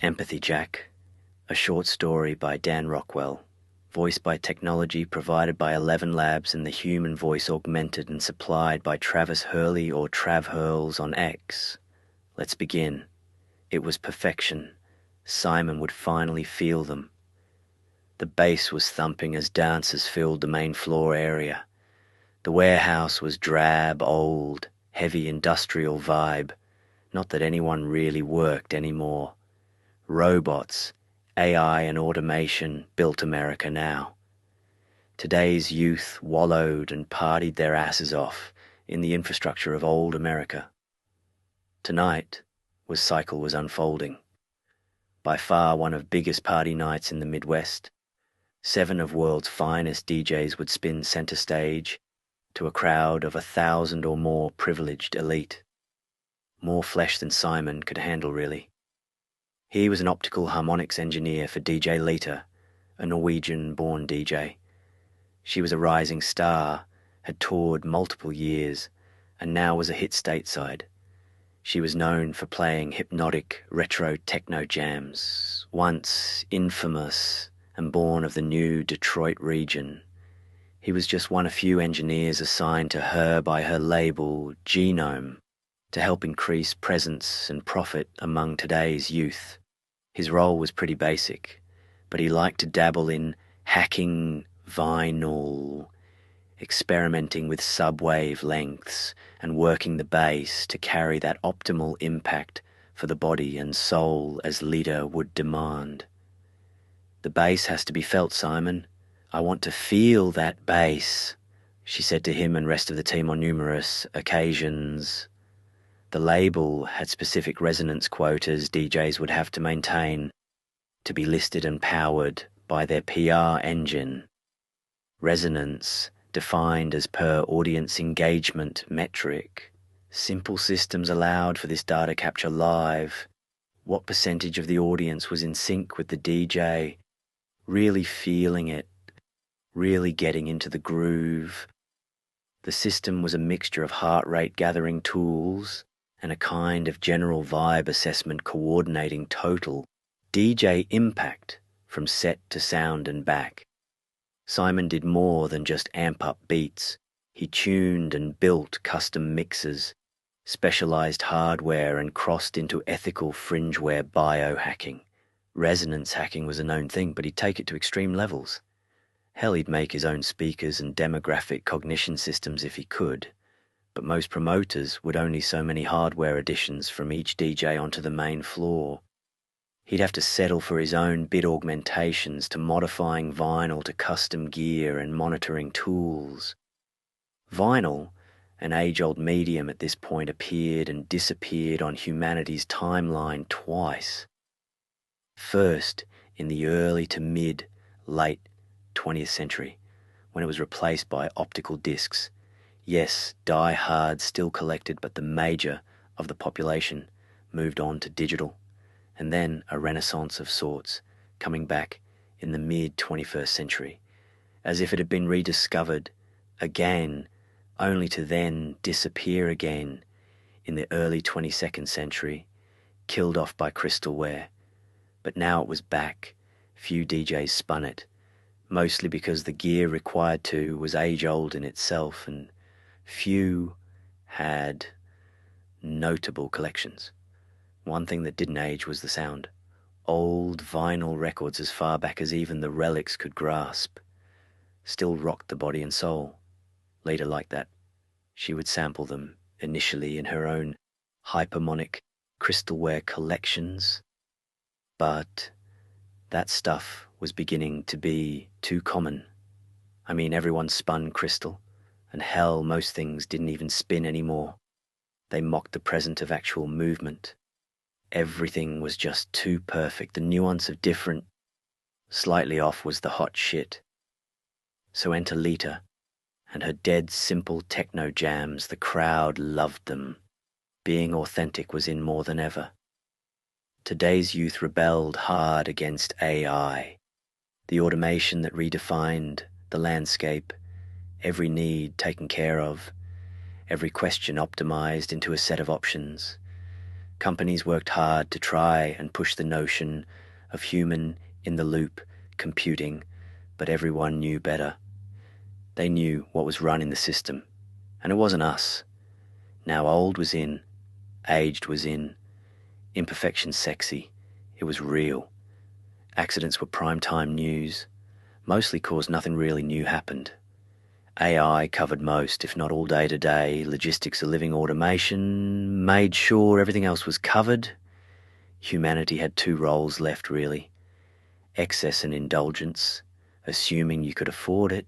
Empathy Jack, a short story by Dan Rockwell, voiced by technology provided by Elevenlabs and the human voice augmented and supplied by Travis Hurly or Trav Hurls on X. Let's begin. It was perfection. Simon would finally feel them. The bass was thumping as dancers filled the main floor area. The warehouse was drab, old, heavy industrial vibe. Not that anyone really worked anymore. Robots, AI and automation built America now. Today's youth wallowed and partied their asses off in the infrastructure of old America. Tonight cycle was unfolding. By far one of biggest party nights in the Midwest. 7 of world's finest DJs would spin center stage to a crowd of 1,000 or more privileged elite. More flesh than Simon could handle, really. He was an optical harmonics engineer for DJ Lita, a Norwegian-born DJ. She was a rising star, had toured multiple years, and now was a hit stateside. She was known for playing hypnotic retro techno jams, once infamous and born of the new Detroit region. He was just one of few engineers assigned to her by her label, Genome, to help increase presence and profit among today's youth. His role was pretty basic, but he liked to dabble in hacking vinyl, experimenting with subwave lengths, and working the bass to carry that optimal impact for the body and soul as Lita would demand. The bass has to be felt, Simon. I want to feel that bass, she said to him and rest of the team on numerous occasions. The label had specific resonance quotas DJs would have to maintain to be listed and powered by their PR engine. Resonance defined as per audience engagement metric. Simple systems allowed for this data capture live. What percentage of the audience was in sync with the DJ, really feeling it, really getting into the groove. The system was a mixture of heart rate gathering tools and a kind of general vibe assessment coordinating total DJ impact from set to sound and back. Simon did more than just amp up beats. He tuned and built custom mixes, specialized hardware, and crossed into ethical fringeware biohacking. Resonance hacking was a known thing, but he'd take it to extreme levels. Hell, he'd make his own speakers and demographic cognition systems if he could, but most promoters would only so many hardware additions from each DJ onto the main floor. He'd have to settle for his own bit augmentations, to modifying vinyl to custom gear and monitoring tools. Vinyl, an age-old medium at this point, appeared and disappeared on humanity's timeline twice. First, in the early to mid-late 20th century, when it was replaced by optical discs. Yes, die-hard still collected, but the major of the population moved on to digital. And then a renaissance of sorts, coming back in the mid-21st century, as if it had been rediscovered again, only to then disappear again in the early 22nd century, killed off by crystalware. But now it was back. Few DJs spun it, mostly because the gear required to was age-old in itself, and few had notable collections. One thing that didn't age was the sound. Old vinyl records as far back as even the relics could grasp still rocked the body and soul. Later like that, she would sample them initially in her own hypermonic crystalware collections. But that stuff was beginning to be too common. I mean, everyone spun crystal, and hell, most things didn't even spin anymore. They mocked the present of actual movement. Everything was just too perfect. The nuance of different, slightly off was the hot shit. So enter Lita, and her dead simple techno jams. The crowd loved them. Being authentic was in more than ever. Today's youth rebelled hard against AI, the automation that redefined the landscape, every need taken care of, every question optimized into a set of options. Companies worked hard to try and push the notion of human-in-the-loop computing, but everyone knew better. They knew what was running the system, and it wasn't us. Now old was in, aged was in, imperfection sexy, it was real. Accidents were prime-time news, mostly cause nothing really new happened. AI covered most, if not all day-to-day, logistics of living automation, made sure everything else was covered. Humanity had two roles left, really. Excess and indulgence, assuming you could afford it.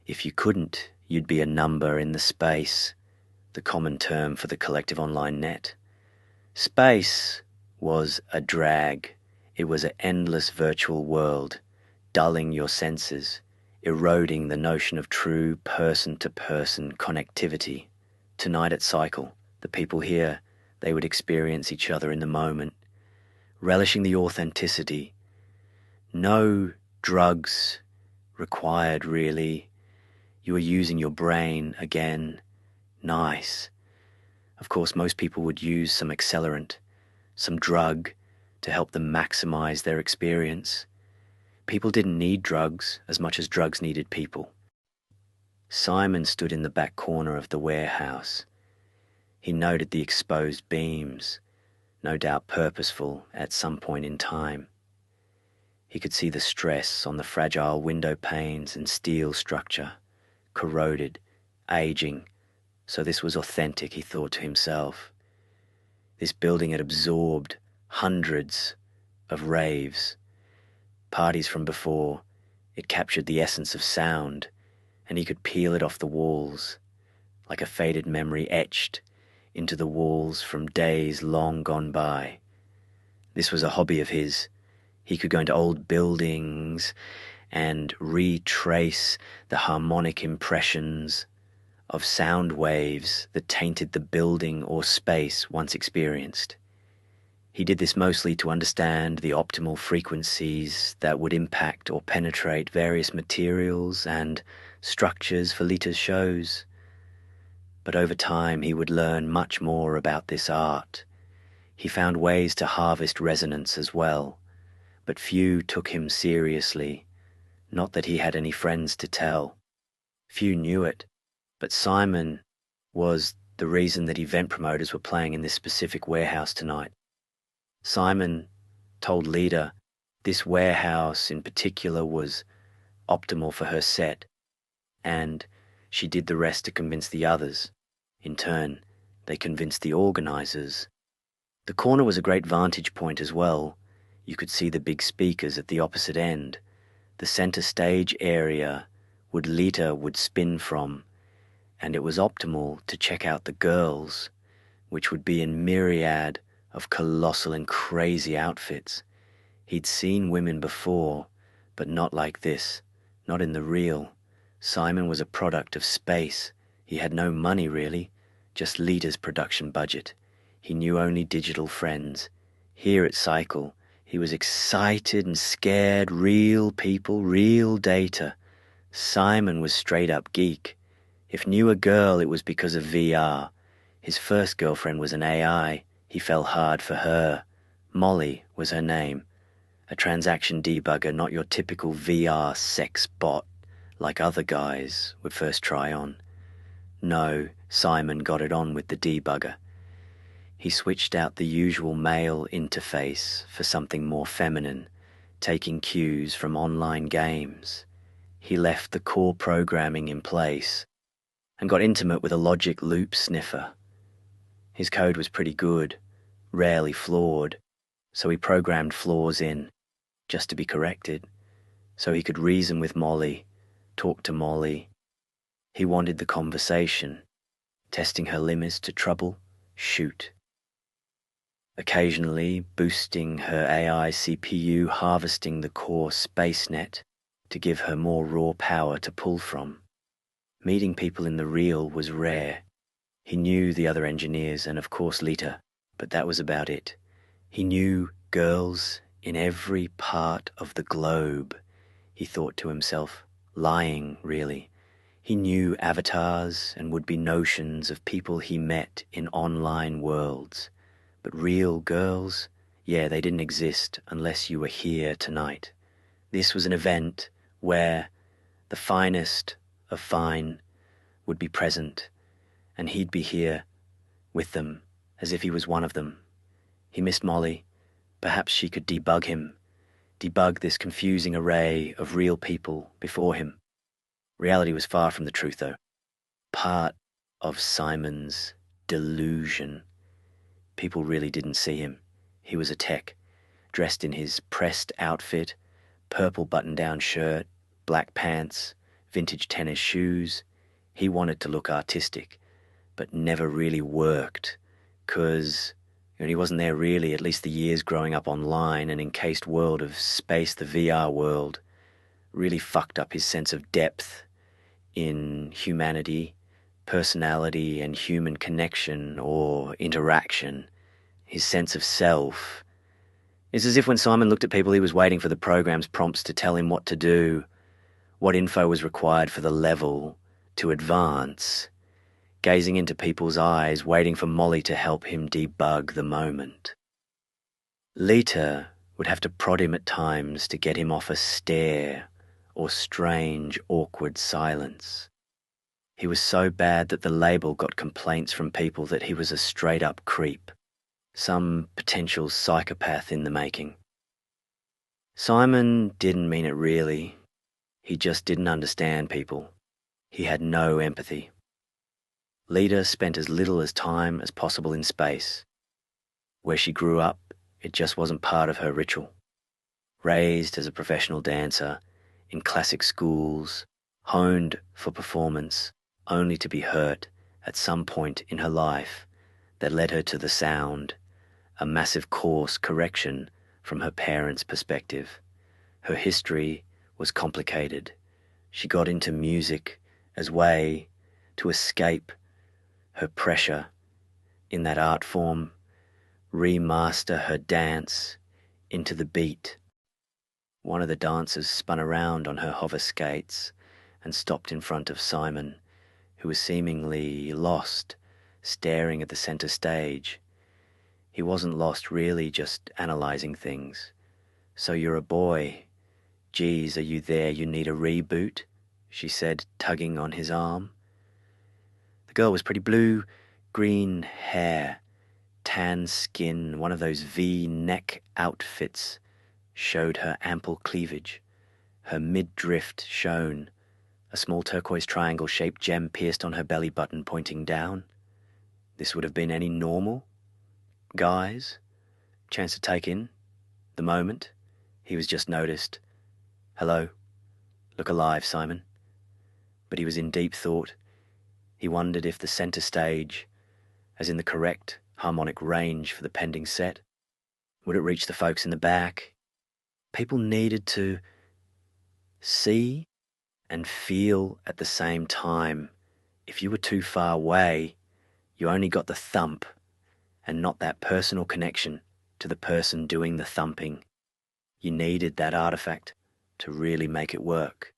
If you couldn't, you'd be a number in the space, the common term for the collective online net. Space was a drag. It was an endless virtual world, dulling your senses, eroding the notion of true person-to-person connectivity. Tonight at Cycle, the people here, they would experience each other in the moment, relishing the authenticity. No drugs required, really. You were using your brain again. Nice. Of course, most people would use some accelerant, some drug, to help them maximize their experience. People didn't need drugs as much as drugs needed people. Simon stood in the back corner of the warehouse. He noted the exposed beams, no doubt purposeful at some point in time. He could see the stress on the fragile window panes and steel structure, corroded, aging. So this was authentic, he thought to himself. This building had absorbed hundreds of raves, parties from before. It captured the essence of sound, and he could peel it off the walls, like a faded memory etched into the walls from days long gone by. This was a hobby of his. He could go into old buildings and retrace the harmonic impressions of sound waves that tainted the building or space once experienced. He did this mostly to understand the optimal frequencies that would impact or penetrate various materials and structures for Lita's shows. But over time he would learn much more about this art. He found ways to harvest resonance as well, but few took him seriously. Not that he had any friends to tell. Few knew it, but Simon was the reason that event promoters were playing in this specific warehouse tonight. Simon told Lita this warehouse in particular was optimal for her set, and she did the rest to convince the others. In turn, they convinced the organizers. The corner was a great vantage point as well. You could see the big speakers at the opposite end. The center stage area Lita would spin from, and it was optimal to check out the girls, which would be in myriad of colossal and crazy outfits. He'd seen women before, but not like this, not in the real. Simon was a product of space. He had no money really, just Lita's production budget. He knew only digital friends. Here at Cycle, he was excited and scared, real people, real data. Simon was straight up geek. If knew a girl, it was because of VR. His first girlfriend was an AI. He fell hard for her. Molly was her name. A transaction debugger, not your typical VR sex bot like other guys would first try on. No, Simon got it on with the debugger. He switched out the usual male interface for something more feminine, taking cues from online games. He left the core programming in place and got intimate with a logic loop sniffer. His code was pretty good, rarely flawed, so he programmed flaws in, just to be corrected, so he could reason with Molly, talk to Molly. He wanted the conversation, testing her limits to trouble, shoot. Occasionally boosting her AI CPU, harvesting the core SpaceNet to give her more raw power to pull from. Meeting people in the real was rare. He knew the other engineers and of course Lita, but that was about it. He knew girls in every part of the globe, he thought to himself, lying really. He knew avatars and would-be notions of people he met in online worlds, But real girls, yeah, they didn't exist unless you were here tonight. This was an event where the finest of fine would be present, and he'd be here with them as if he was one of them. He missed Molly. Perhaps she could debug him, debug this confusing array of real people before him. Reality was far from the truth, though. Part of Simon's delusion. People really didn't see him. He was a tech, dressed in his pressed outfit, purple button-down shirt, black pants, vintage tennis shoes. He wanted to look artistic, but never really worked, 'cause he wasn't there really, at least the years growing up online, an encased world of space, the VR world, really fucked up his sense of depth in humanity, personality, and human connection or interaction. His sense of self. It's as if when Simon looked at people, he was waiting for the program's prompts to tell him what to do, what info was required for the level to advance, gazing into people's eyes, waiting for Molly to help him debug the moment. Lita would have to prod him at times to get him off a stare or strange, awkward silence. He was so bad that the label got complaints from people that he was a straight-up creep, some potential psychopath in the making. Simon didn't mean it really. He just didn't understand people. He had no empathy. Lita spent as little as time as possible in space. Where she grew up, it just wasn't part of her ritual. Raised as a professional dancer, in classic schools, honed for performance, only to be hurt at some point in her life that led her to the sound, a massive course correction from her parents' perspective. Her history was complicated. She got into music as way to escape her pressure in that art form, remaster her dance into the beat. One of the dancers spun around on her hover skates and stopped in front of Simon, who was seemingly lost, staring at the center stage. He wasn't lost really, just analyzing things. "So you're a boy. Geez, are you there? You need a reboot?" she said, tugging on his arm. The girl was pretty blue, green hair, tan skin, one of those V-neck outfits showed her ample cleavage. Her midriff shone, a small turquoise triangle-shaped gem pierced on her belly button pointing down. This would have been any normal guy's chance to take in the moment. He was just noticed. "Hello. Look alive, Simon." But he was in deep thought. He wondered if the center stage, as in the correct harmonic range for the pending set, would it reach the folks in the back? People needed to see and feel at the same time. If you were too far away, you only got the thump and not that personal connection to the person doing the thumping. You needed that artifact to really make it work.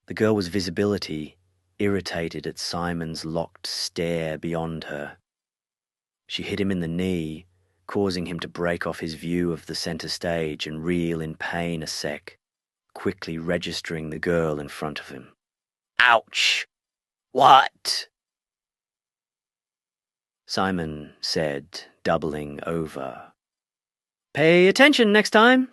The girl was visibility, irritated at Simon's locked stare beyond her. She hit him in the knee, causing him to break off his view of the center stage and reel in pain a sec, quickly registering the girl in front of him. "Ouch! What?" Simon said, doubling over. "Pay attention next time.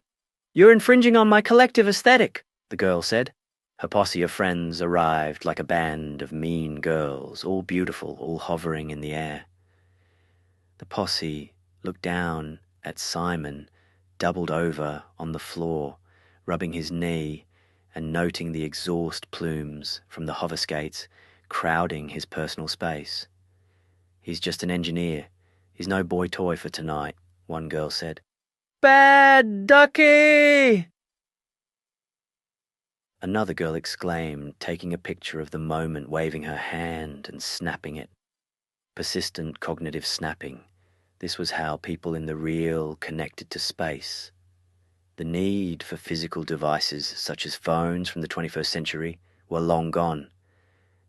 You're infringing on my collective aesthetic," the girl said. Her posse of friends arrived like a band of mean girls, all beautiful, all hovering in the air. The posse looked down at Simon, doubled over on the floor, rubbing his knee and noting the exhaust plumes from the hover skates crowding his personal space. "He's just an engineer. He's no boy toy for tonight," one girl said. "Bad Ducky!" Another girl exclaimed, taking a picture of the moment, waving her hand and snapping it. Persistent cognitive snapping. This was how people in the real connected to space. The need for physical devices such as phones from the 21st century were long gone.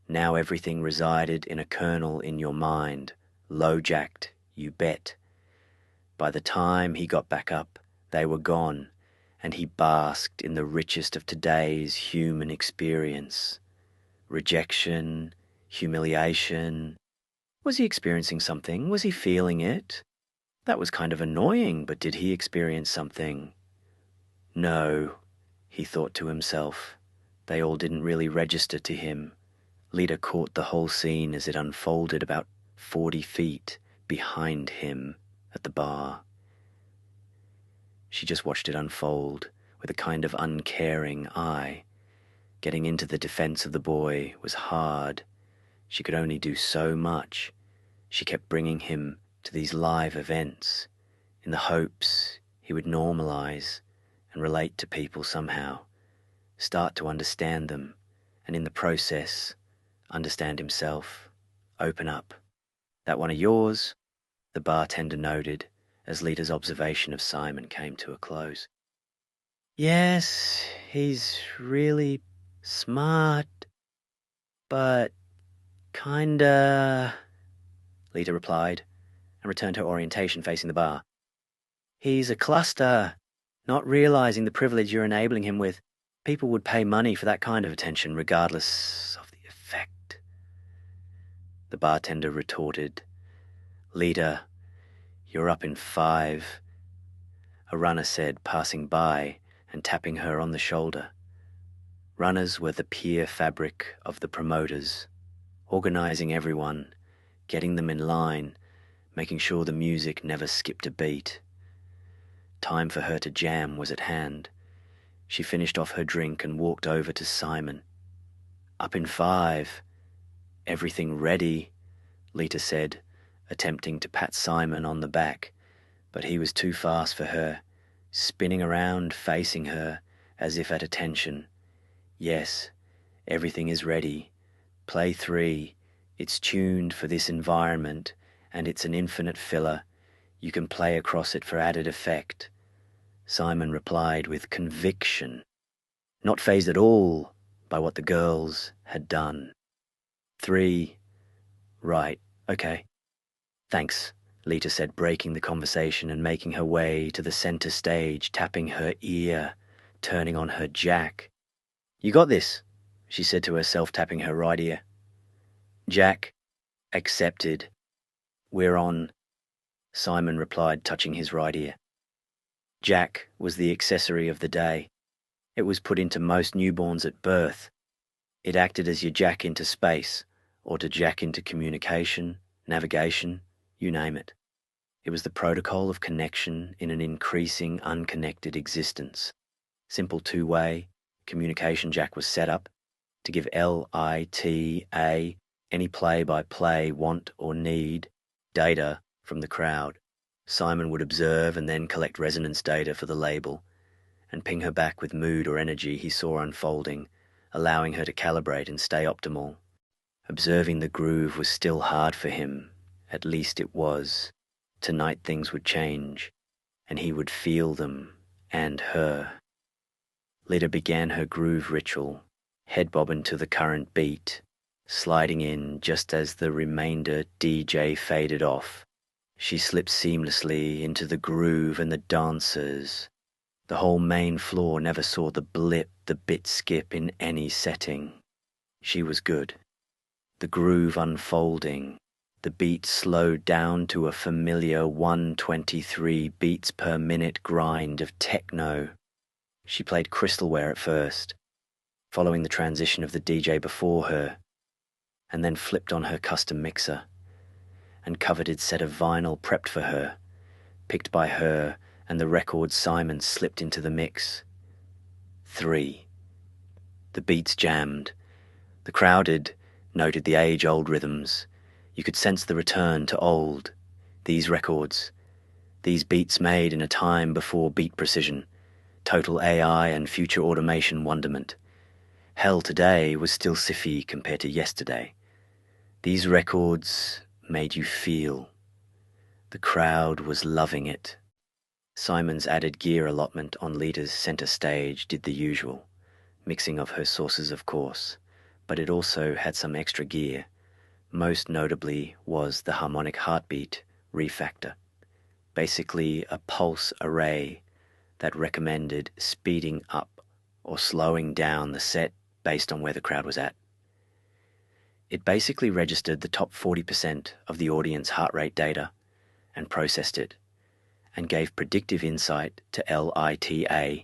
Now everything resided in a kernel in your mind, low-jacked You bet. By the time he got back up, they were gone, and he basked in the richest of today's human experience. Rejection, humiliation. Was he experiencing something? Was he feeling it? That was kind of annoying, but did he experience something? No, he thought to himself. They all didn't really register to him. Lita caught the whole scene as it unfolded about 40 feet behind him at the bar. She just watched it unfold with a kind of uncaring eye. Getting into the defense of the boy was hard. She could only do so much. She kept bringing him to these live events in the hopes he would normalize and relate to people somehow, start to understand them, and in the process, understand himself, open up. That one of yours? The bartender noted as Lita's observation of Simon came to a close. Yes, he's really smart, but kinda, Lita replied, and returned her orientation facing the bar. He's a cluster, not realizing the privilege you're enabling him with. People would pay money for that kind of attention, regardless of the effect. The bartender retorted, Lita, you're up in 5. A runner said, passing by and tapping her on the shoulder. Runners were the peer fabric of the promoters, organizing everyone, getting them in line, making sure the music never skipped a beat. Time for her to jam was at hand. She finished off her drink and walked over to Simon. Up in 5. Everything ready, Lita said, attempting to pat Simon on the back, but he was too fast for her, spinning around facing her as if at attention. Yes, everything is ready. Play 3. It's tuned for this environment, and it's an infinite filler. You can play across it for added effect. Simon replied with conviction, not fazed at all by what the girls had done. 3. Right, okay. Thanks, Lita said, breaking the conversation and making her way to the center stage, tapping her ear, turning on her jack. You got this, she said to herself, tapping her right ear. Jack accepted. We're on, Simon replied, touching his right ear. Jack was the accessory of the day. It was put into most newborns at birth. It acted as your jack into space, or to jack into communication, navigation, you name it. It was the protocol of connection in an increasing unconnected existence. Simple two-way communication jack was set up to give LITA any play-by-play want or need data from the crowd. Simon would observe and then collect resonance data for the label and ping her back with mood or energy he saw unfolding, allowing her to calibrate and stay optimal. Observing the groove was still hard for him. At least it was. Tonight things would change, and he would feel them, and her. Lita began her groove ritual, head bobbing to the current beat, sliding in just as the remainder DJ faded off. She slipped seamlessly into the groove and the dancers. The whole main floor never saw the blip, the bit skip in any setting. She was good. The groove unfolding, the beat slowed down to a familiar 123 beats per minute grind of techno. She played crystalware at first, following the transition of the DJ before her, and then flipped on her custom mixer, and coveted set of vinyl prepped for her, picked by her, and the record Simon slipped into the mix. 3. The beats jammed. The crowded noted the age-old rhythms. You could sense the return to old. These records, these beats made in a time before beat precision, total AI and future automation wonderment. Hell, today was still siffy compared to yesterday. These records made you feel. The crowd was loving it. Simon's added gear allotment on Lita's center stage did the usual, mixing of her sources of course, but it also had some extra gear. Most notably was the harmonic heartbeat refactor, basically a pulse array that recommended speeding up or slowing down the set based on where the crowd was at. It basically registered the top 40% of the audience heart rate data and processed it, and gave predictive insight to LITA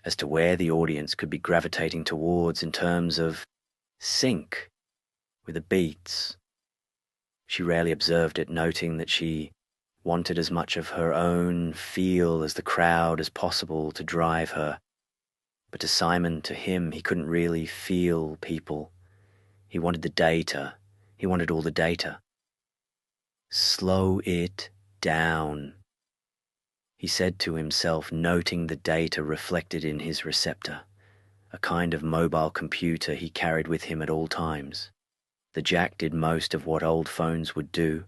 as to where the audience could be gravitating towards in terms of sync with the beats. She rarely observed it, noting that she wanted as much of her own feel as the crowd as possible to drive her. But to Simon, to him, he couldn't really feel people. He wanted the data. He wanted all the data. Slow it down, he said to himself, noting the data reflected in his receptor, a kind of mobile computer he carried with him at all times. The jack did most of what old phones would do,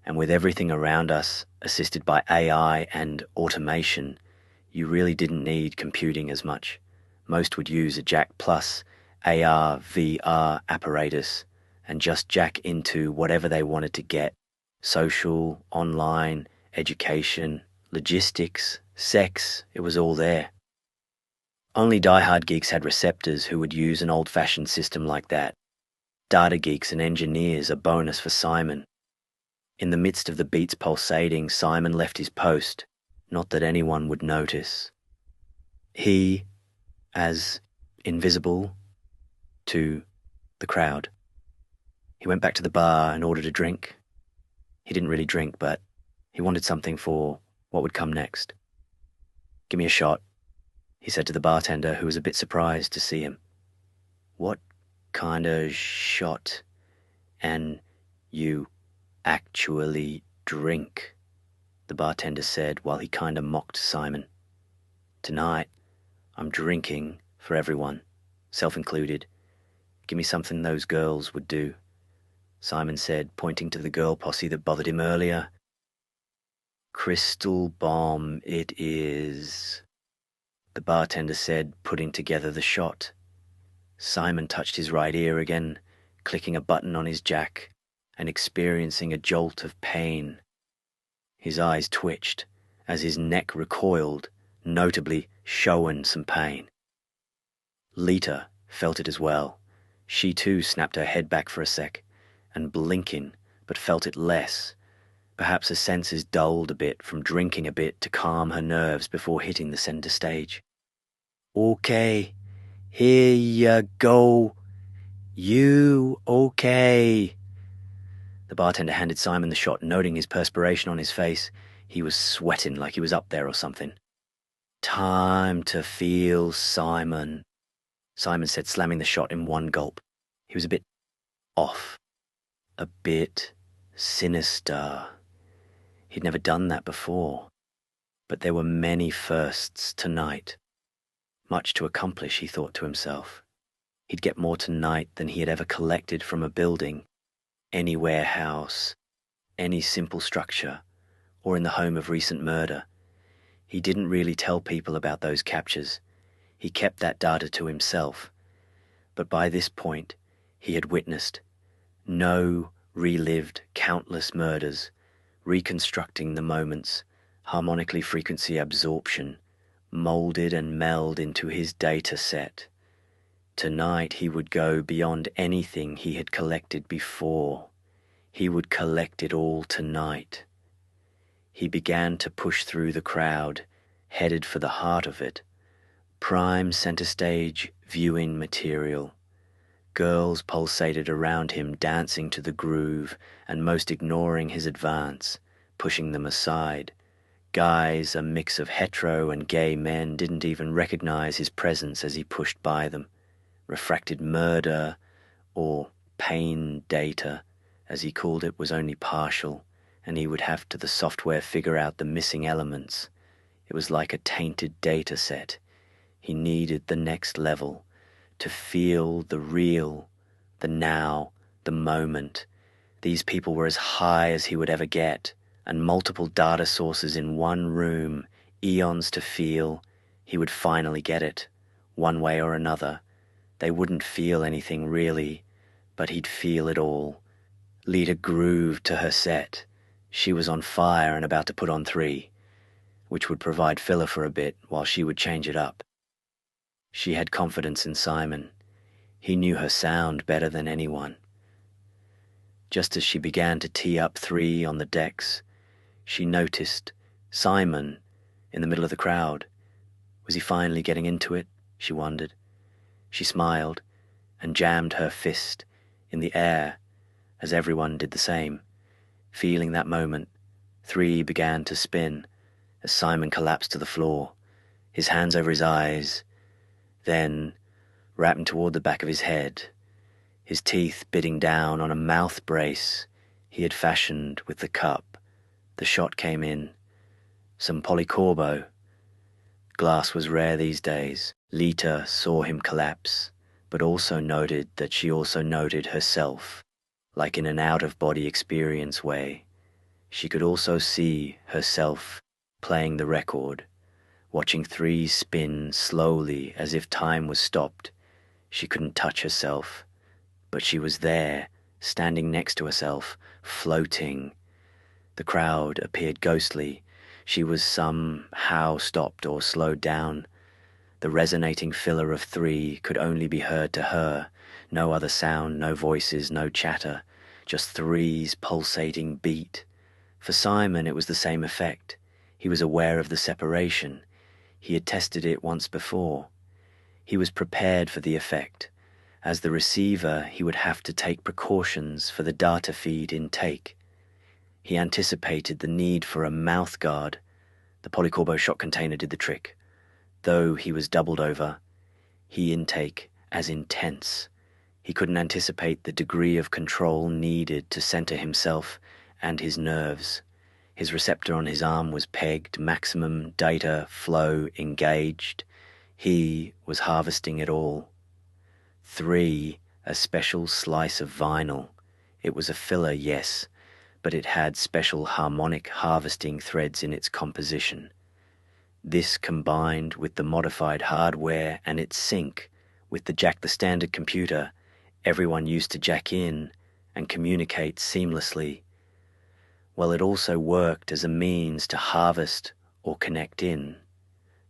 and with everything around us assisted by AI and automation, you really didn't need computing as much. Most would use a jack plus AR, VR apparatus and just jack into whatever they wanted to get: social, online, education, logistics, sex, it was all there. Only diehard geeks had receptors who would use an old-fashioned system like that. Data geeks and engineers, a bonus for Simon. In the midst of the beats pulsating, Simon left his post, not that anyone would notice. He, as invisible to the crowd. He went back to the bar and ordered a drink. He didn't really drink, but he wanted something for what would come next. "Give me a shot," he said to the bartender, who was a bit surprised to see him. "What kind of shot? And you actually drink?" the bartender said while he kinda mocked Simon. "Tonight, I'm drinking for everyone, self-included. Give me something those girls would do," Simon said, pointing to the girl posse that bothered him earlier. "Crystal bomb it is," the bartender said, putting together the shot. Simon touched his right ear again, clicking a button on his jack and experiencing a jolt of pain. His eyes twitched as his neck recoiled, notably showing some pain. Lita felt it as well. She too snapped her head back for a sec, and blinking, but felt it less. Perhaps her senses dulled a bit from drinking a bit to calm her nerves before hitting the center stage. "Okay, here ya go. You okay?" The bartender handed Simon the shot, noting his perspiration on his face. He was sweating like he was up there or something. "Time to feel, Simon," Simon said, slamming the shot in one gulp. He was a bit off, a bit sinister. He'd never done that before, but there were many firsts tonight. Much to accomplish, he thought to himself. He'd get more tonight than he had ever collected from a building, any warehouse, any simple structure, or in the home of recent murder. He didn't really tell people about those captures. He kept that data to himself. But by this point, he had witnessed, relived countless murders, reconstructing the moments, harmonically frequency absorption, molded and melded into his data set. Tonight he would go beyond anything he had collected before. He would collect it all tonight. He began to push through the crowd, headed for the heart of it. Prime center stage viewing material. Girls pulsated around him, dancing to the groove, and most ignoring his advance, pushing them aside. Guys, a mix of hetero and gay men, didn't even recognize his presence as he pushed by them. Refracted murder, or pain data, as he called it, was only partial, and he would have to the software figure out the missing elements. It was like a tainted data set. He needed the next level, to feel the real, the now, the moment. These people were as high as he would ever get, and multiple data sources in one room, eons to feel. He would finally get it, one way or another. They wouldn't feel anything really, but he'd feel it all. Lita grooved to her set, She was on fire and about to put on 3, which would provide filler for a bit while she would change it up. She had confidence in Simon. He knew her sound better than anyone. Just as she began to tee up 3 on the decks, she noticed Simon in the middle of the crowd. Was he finally getting into it? She wondered. She smiled and jammed her fist in the air as everyone did the same. Feeling that moment, 3 began to spin as Simon collapsed to the floor, his hands over his eyes, then wrapping toward the back of his head, his teeth biting down on a mouth brace he had fashioned with the cup. The shot came in. Some polycorbo. Glass was rare these days. Lita saw him collapse, but also noted that she also noted herself, like in an out-of-body experience way. She could also see herself playing the record, watching 3 spin slowly as if time was stopped. She couldn't touch herself, but she was there, standing next to herself, floating. The crowd appeared ghostly. She was somehow stopped or slowed down. The resonating filler of 3 could only be heard to her. No other sound, no voices, no chatter, just 3's pulsating beat. For Simon it was the same effect. He was aware of the separation. He had tested it once before. He was prepared for the effect. As the receiver, he would have to take precautions for the data feed intake. He anticipated the need for a mouth guard. The polycorbo shot container did the trick. Though he was doubled over, he intake as intense. He couldn't anticipate the degree of control needed to center himself and his nerves. His receptor on his arm was pegged, maximum data flow engaged. He was harvesting it all. 3, a special slice of vinyl. It was a filler, yes, but it had special harmonic harvesting threads in its composition. This combined with the modified hardware and its sync with the standard computer everyone used to jack in and communicate seamlessly. Well, it also worked as a means to harvest or connect in.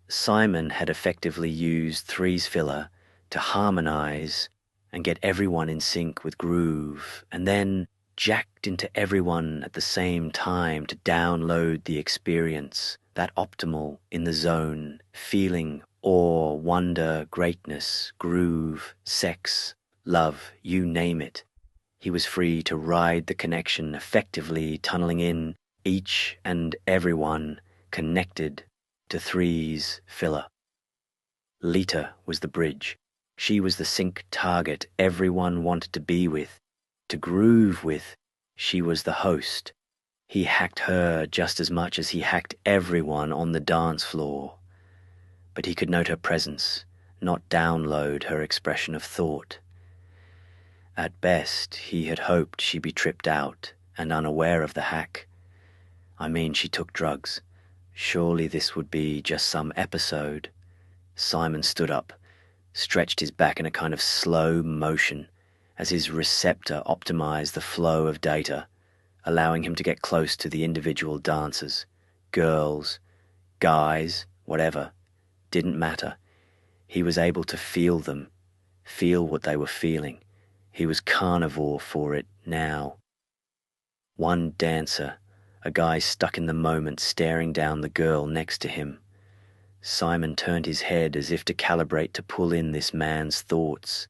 Simon had effectively used 3's filler to harmonize and get everyone in sync with groove, and then jacked into everyone at the same time to download the experience, that optimal in the zone, feeling, awe, wonder, greatness, groove, sex, love, you name it. He was free to ride the connection, effectively tunneling in each and everyone connected to 3's filler. Lita was the bridge. She was the sync target everyone wanted to be with, to groove with. She was the host. He hacked her just as much as he hacked everyone on the dance floor. But he could note her presence, not download her expression of thought. At best, he had hoped she'd be tripped out and unaware of the hack. I mean, she took drugs. Surely this would be just some episode. Simon stood up, stretched his back in a kind of slow motion as his receptor optimized the flow of data, allowing him to get close to the individual dancers, girls, guys, whatever. Didn't matter. He was able to feel them, feel what they were feeling. He was carnivore for it now. One dancer, a guy stuck in the moment staring down the girl next to him. Simon turned his head as if to calibrate to pull in this man's thoughts.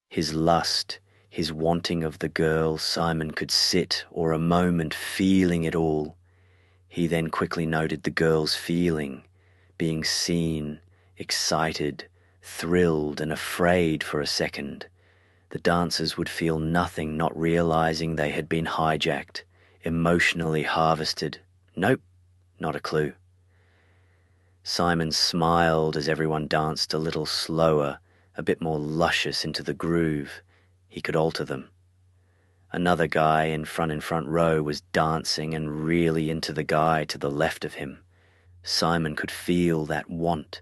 His lust, his wanting of the girl, Simon could sit or a moment feeling it all. He then quickly noted the girl's feeling, being seen, excited, thrilled and afraid for a second. The dancers would feel nothing, not realizing they had been hijacked, emotionally harvested. Nope, not a clue. Simon smiled as everyone danced a little slower, a bit more luscious into the groove. He could alter them. Another guy in front row was dancing and really into the guy to the left of him. Simon could feel that want,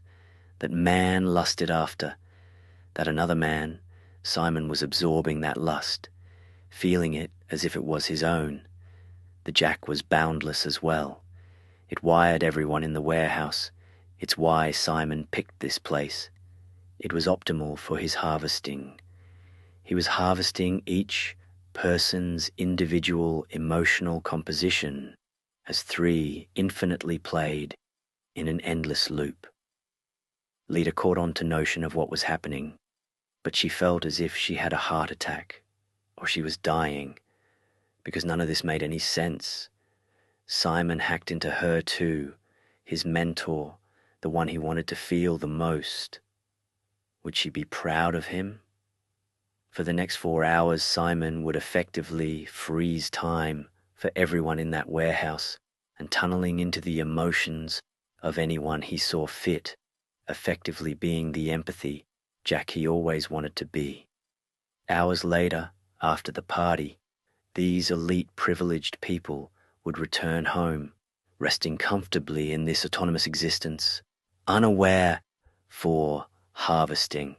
that man lusted after, that another man. Simon was absorbing that lust, feeling it as if it was his own. The jack was boundless as well. It wired everyone in the warehouse. It's why Simon picked this place. It was optimal for his harvesting. He was harvesting each person's individual emotional composition as three infinitely played in an endless loop. Lita caught on to notion of what was happening, but she felt as if she had a heart attack, or she was dying, because none of this made any sense. Simon hacked into her too, his mentor, the one he wanted to feel the most. Would she be proud of him? For the next 4 hours, Simon would effectively freeze time for everyone in that warehouse and tunneling into the emotions of anyone he saw fit, effectively being the empathy Jack he always wanted to be. Hours later, after the party, these elite privileged people would return home, resting comfortably in this autonomous existence, unaware for harvesting.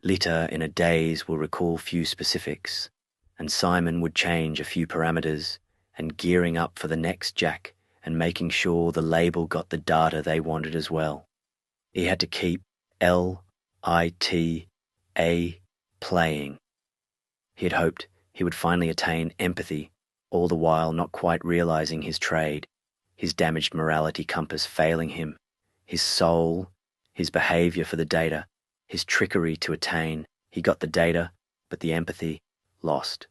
Lita, in a daze, will recall few specifics, and Simon would change a few parameters, and gearing up for the next jack and making sure the label got the data they wanted as well. He had to keep L-I-T-A playing. He had hoped he would finally attain empathy, all the while not quite realizing his trade, his damaged morality compass failing him, his soul, his behavior for the data, his trickery to attain. He got the data, but the empathy lost.